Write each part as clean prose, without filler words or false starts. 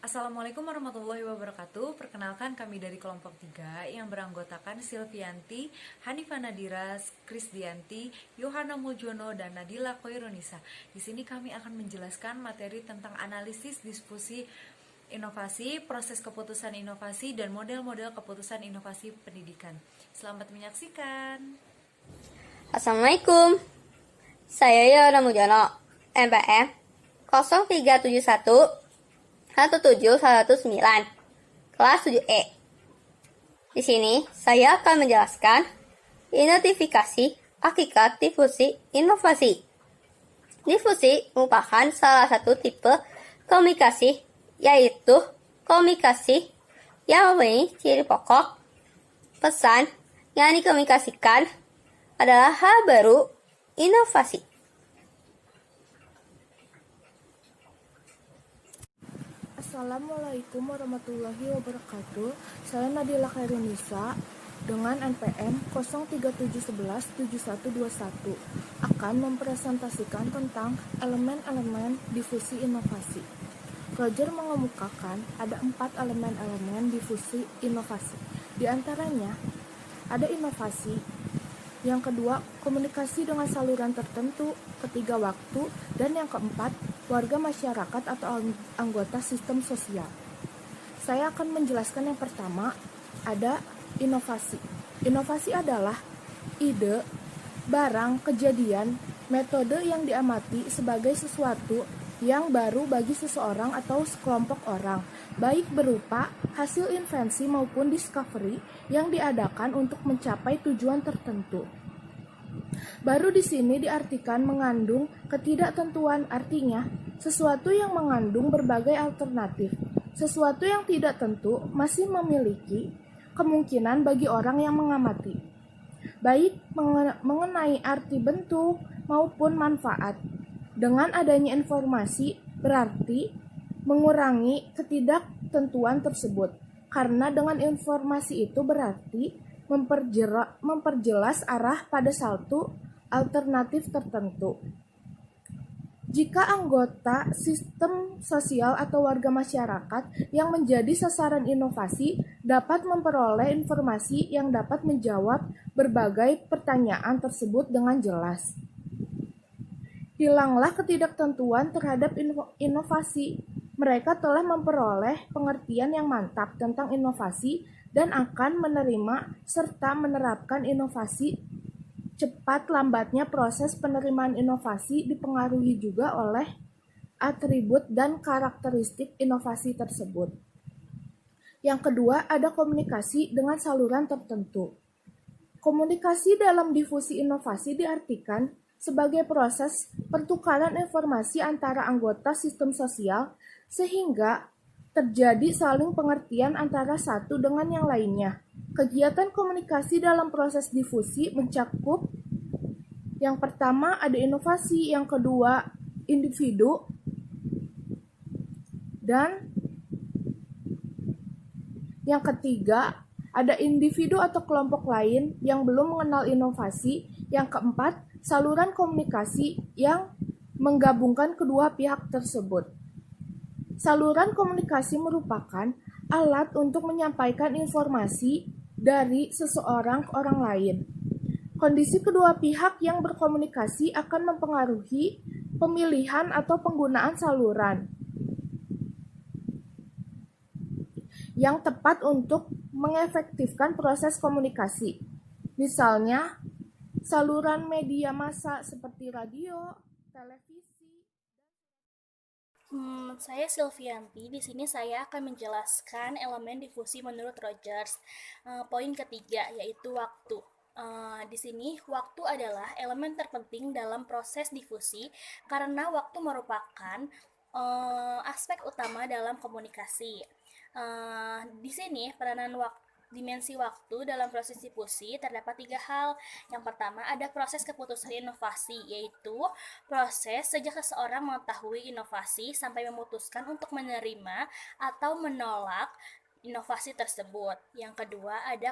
Assalamualaikum warahmatullahi wabarakatuh. Perkenalkan kami dari kelompok 3 yang beranggotakan Silvianti, Hanifa Nadira, Krisdianti, Yohana Muljono, dan Nadila Koirunisa. Di sini kami akan menjelaskan materi tentang analisis diskusi inovasi, proses keputusan inovasi, dan model-model keputusan inovasi pendidikan. Selamat menyaksikan. Assalamualaikum, saya Yora Mujono, MPM 0371 17119, kelas 7E. Di sini saya akan menjelaskan identifikasi hakikat difusi inovasi. Difusi merupakan salah satu tipe komunikasi, yaitu komunikasi yang mempunyai ciri pokok. Pesan yang dikomunikasikan adalah hal baru, inovasi. Assalamualaikum warahmatullahi wabarakatuh. Saya Nadila Khairunisa dengan NPM 0371117121 akan mempresentasikan tentang elemen-elemen difusi inovasi. Roger mengemukakan ada 4 elemen-elemen difusi inovasi. Di antaranya ada inovasi, yang kedua komunikasi dengan saluran tertentu, ketiga waktu, dan yang keempat warga masyarakat atau anggota sistem sosial. Saya akan menjelaskan yang pertama, ada inovasi. Inovasi adalah ide, barang, kejadian, metode yang diamati sebagai sesuatu yang baru bagi seseorang atau sekelompok orang, baik berupa hasil invensi maupun discovery yang diadakan untuk mencapai tujuan tertentu. Baru di sini diartikan mengandung ketidaktentuan, artinya sesuatu yang mengandung berbagai alternatif. Sesuatu yang tidak tentu masih memiliki kemungkinan bagi orang yang mengamati, baik mengenai arti bentuk maupun manfaat. Dengan adanya informasi berarti mengurangi ketidaktentuan tersebut, karena dengan informasi itu berarti memperjelas arah pada satu alternatif tertentu. Jika anggota sistem sosial atau warga masyarakat yang menjadi sasaran inovasi dapat memperoleh informasi yang dapat menjawab berbagai pertanyaan tersebut dengan jelas. Hilanglah ketidaktentuan terhadap inovasi. Mereka telah memperoleh pengertian yang mantap tentang inovasi dan akan menerima serta menerapkan inovasi. Cepat lambatnya proses penerimaan inovasi dipengaruhi juga oleh atribut dan karakteristik inovasi tersebut. Yang kedua, ada komunikasi dengan saluran tertentu. Komunikasi dalam difusi inovasi diartikan sebagai proses pertukaran informasi antara anggota sistem sosial sehingga terjadi saling pengertian antara satu dengan yang lainnya. Kegiatan komunikasi dalam proses difusi mencakup yang pertama ada inovasi, yang kedua individu, dan yang ketiga ada individu atau kelompok lain yang belum mengenal inovasi. Yang keempat, saluran komunikasi yang menggabungkan kedua pihak tersebut. Saluran komunikasi merupakan alat untuk menyampaikan informasi dari seseorang ke orang lain. Kondisi kedua pihak yang berkomunikasi akan mempengaruhi pemilihan atau penggunaan saluran yang tepat untuk mengefektifkan proses komunikasi. Misalnya, saluran media massa seperti radio, televisi. Saya Silvianti. Di sini saya akan menjelaskan elemen difusi menurut Rogers. Poin ketiga yaitu waktu. Di sini waktu adalah elemen terpenting dalam proses difusi karena waktu merupakan aspek utama dalam komunikasi. Di sini peranan dimensi waktu dalam proses difusi terdapat 3 hal. Yang pertama ada proses keputusan inovasi, yaitu proses sejak seseorang mengetahui inovasi sampai memutuskan untuk menerima atau menolak inovasi tersebut. Yang kedua ada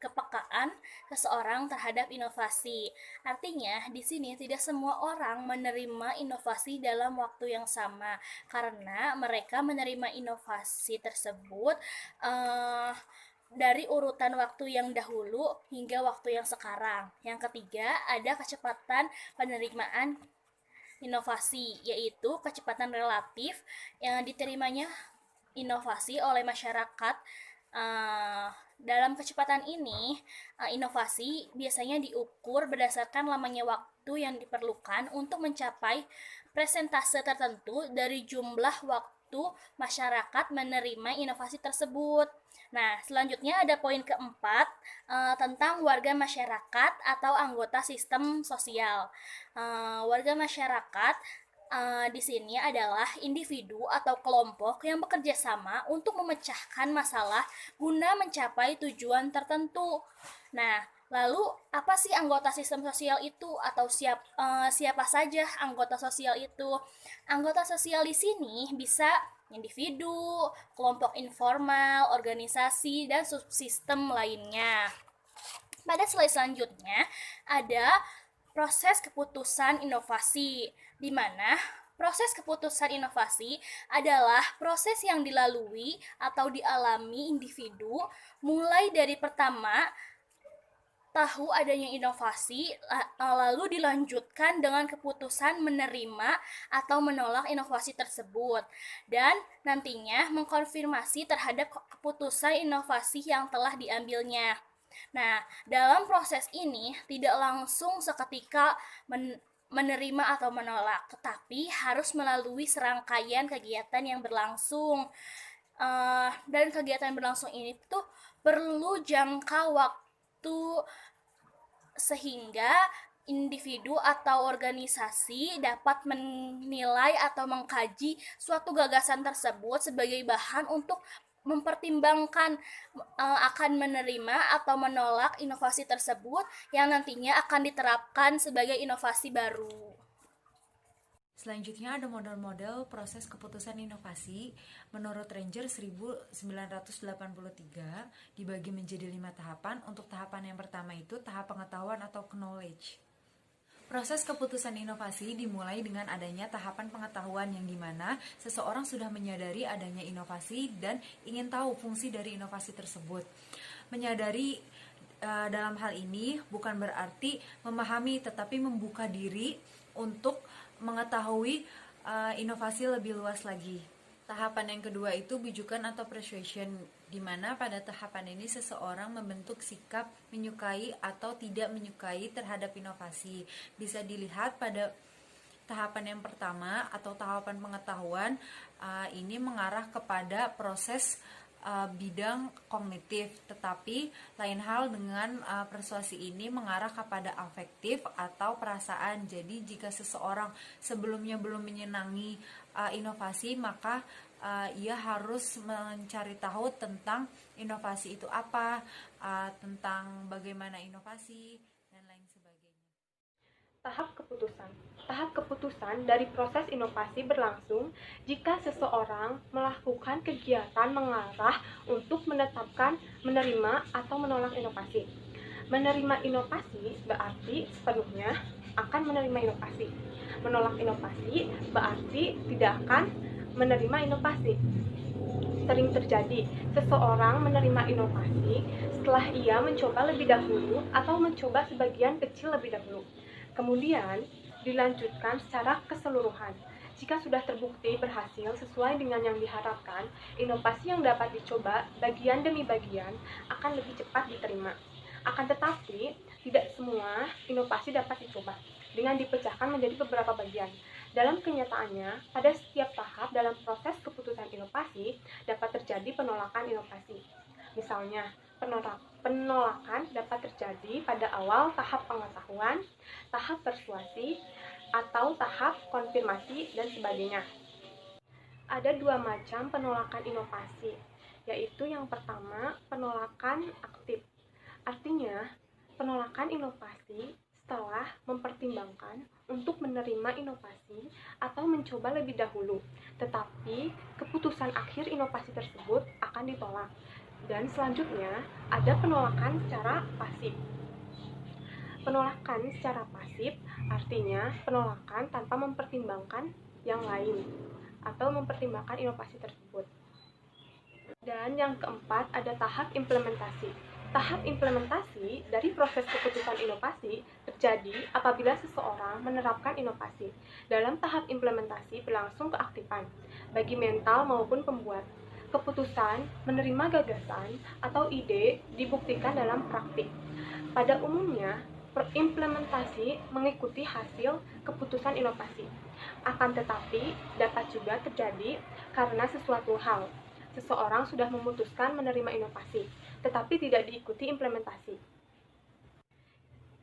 kepekaan seseorang terhadap inovasi. Artinya, di sini tidak semua orang menerima inovasi dalam waktu yang sama, karena mereka menerima inovasi tersebut dari urutan waktu yang dahulu hingga waktu yang sekarang. Yang ketiga, ada kecepatan penerimaan inovasi, yaitu kecepatan relatif yang diterimanya inovasi oleh masyarakat. Dalam kecepatan ini, inovasi biasanya diukur berdasarkan lamanya waktu yang diperlukan untuk mencapai presentase tertentu dari jumlah waktu masyarakat menerima inovasi tersebut. Nah, selanjutnya ada poin keempat tentang warga masyarakat atau anggota sistem sosial. Warga masyarakat di sini adalah individu atau kelompok yang bekerja sama untuk memecahkan masalah guna mencapai tujuan tertentu. Nah, lalu apa sih anggota sistem sosial itu atau siapa saja anggota sosial itu? Anggota sosial di sini bisa individu, kelompok informal, organisasi, dan subsistem lainnya. Pada slide selanjutnya ada proses keputusan inovasi, di mana proses keputusan inovasi adalah proses yang dilalui atau dialami individu mulai dari pertama tahu adanya inovasi, lalu dilanjutkan dengan keputusan menerima atau menolak inovasi tersebut, dan nantinya mengkonfirmasi terhadap keputusan inovasi yang telah diambilnya. Nah, dalam proses ini tidak langsung seketika menerima atau menolak, tetapi harus melalui serangkaian kegiatan yang berlangsung. Dan kegiatan berlangsung ini tuh perlu jangka waktu sehingga individu atau organisasi dapat menilai atau mengkaji suatu gagasan tersebut sebagai bahan untuk mempertimbangkan akan menerima atau menolak inovasi tersebut yang nantinya akan diterapkan sebagai inovasi baru. Selanjutnya ada model-model proses keputusan inovasi. Menurut Ranger 1983 dibagi menjadi 5 tahapan. Untuk tahapan yang pertama itu tahap pengetahuan atau knowledge. Proses keputusan inovasi dimulai dengan adanya tahapan pengetahuan yang dimana seseorang sudah menyadari adanya inovasi dan ingin tahu fungsi dari inovasi tersebut. Menyadari dalam hal ini bukan berarti memahami, tetapi membuka diri untuk mengetahui inovasi lebih luas lagi. Tahapan yang kedua itu bijukan atau persuasion, di mana pada tahapan ini seseorang membentuk sikap menyukai atau tidak menyukai terhadap inovasi. Bisa dilihat pada tahapan yang pertama atau tahapan pengetahuan, ini mengarah kepada proses bidang kognitif, tetapi lain hal dengan persuasi ini mengarah kepada afektif atau perasaan. Jadi jika seseorang sebelumnya belum menyenangi inovasi, maka ia harus mencari tahu tentang inovasi itu apa, tentang bagaimana inovasi dan lain sebagainya. Tahap keputusan. Tahap keputusan dari proses inovasi berlangsung jika seseorang melakukan kegiatan mengarah untuk menetapkan, menerima, atau menolak inovasi. Menerima inovasi berarti sepenuhnya akan menerima inovasi. Menolak inovasi berarti tidak akan menerima inovasi. Sering terjadi seseorang menerima inovasi setelah ia mencoba lebih dahulu atau mencoba sebagian kecil lebih dahulu. Kemudian dilanjutkan secara keseluruhan. Jika sudah terbukti berhasil sesuai dengan yang diharapkan, inovasi yang dapat dicoba bagian demi bagian akan lebih cepat diterima. Akan tetapi, tidak semua inovasi dapat dicoba dengan dipecahkan menjadi beberapa bagian. Dalam kenyataannya, pada setiap tahap dalam proses keputusan inovasi dapat terjadi penolakan inovasi. Misalnya, penolakan dapat terjadi pada awal tahap pengetahuan, tahap persuasi, atau tahap konfirmasi, dan sebagainya. Ada dua macam penolakan inovasi, yaitu yang pertama, penolakan aktif. Artinya, penolakan inovasi setelah mempertimbangkan untuk menerima inovasi atau mencoba lebih dahulu, tetapi keputusan akhir inovasi tersebut akan ditolak. Dan selanjutnya ada penolakan secara pasif. Penolakan secara pasif artinya penolakan tanpa mempertimbangkan yang lain atau mempertimbangkan inovasi tersebut. Dan yang keempat ada tahap implementasi. Tahap implementasi dari proses keputusan inovasi terjadi apabila seseorang menerapkan inovasi. Dalam tahap implementasi berlangsung keaktifan, bagi mental maupun pembuat. Keputusan, menerima gagasan, atau ide dibuktikan dalam praktik. Pada umumnya, implementasi mengikuti hasil keputusan inovasi. Akan tetapi, dapat juga terjadi karena sesuatu hal. Seseorang sudah memutuskan menerima inovasi, tetapi tidak diikuti implementasi.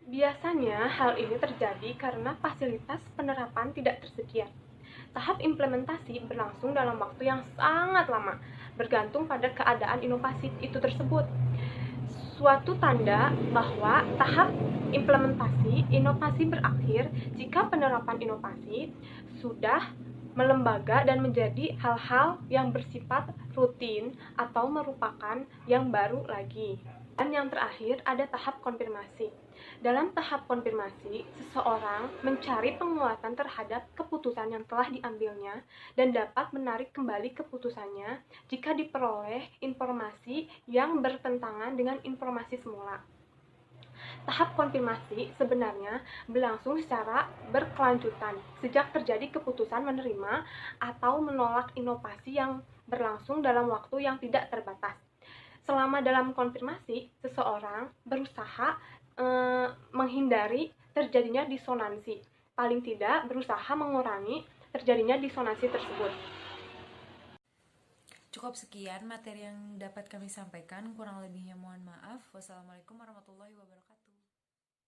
Biasanya, hal ini terjadi karena fasilitas penerapan tidak tersedia. Tahap implementasi berlangsung dalam waktu yang sangat lama, bergantung pada keadaan inovasi itu tersebut. Suatu tanda bahwa tahap implementasi inovasi berakhir jika penerapan inovasi sudah melembaga dan menjadi hal-hal yang bersifat rutin atau merupakan yang baru lagi. Dan yang terakhir ada tahap konfirmasi. Dalam tahap konfirmasi, seseorang mencari penguatan terhadap keputusan yang telah diambilnya dan dapat menarik kembali keputusannya jika diperoleh informasi yang bertentangan dengan informasi semula. Tahap konfirmasi sebenarnya berlangsung secara berkelanjutan sejak terjadi keputusan menerima atau menolak inovasi yang berlangsung dalam waktu yang tidak terbatas. Selama dalam konfirmasi, seseorang berusaha menghindari terjadinya disonansi, paling tidak berusaha mengurangi terjadinya disonansi tersebut. Cukup sekian materi yang dapat kami sampaikan, kurang lebihnya mohon maaf. Wassalamualaikum warahmatullahi wabarakatuh.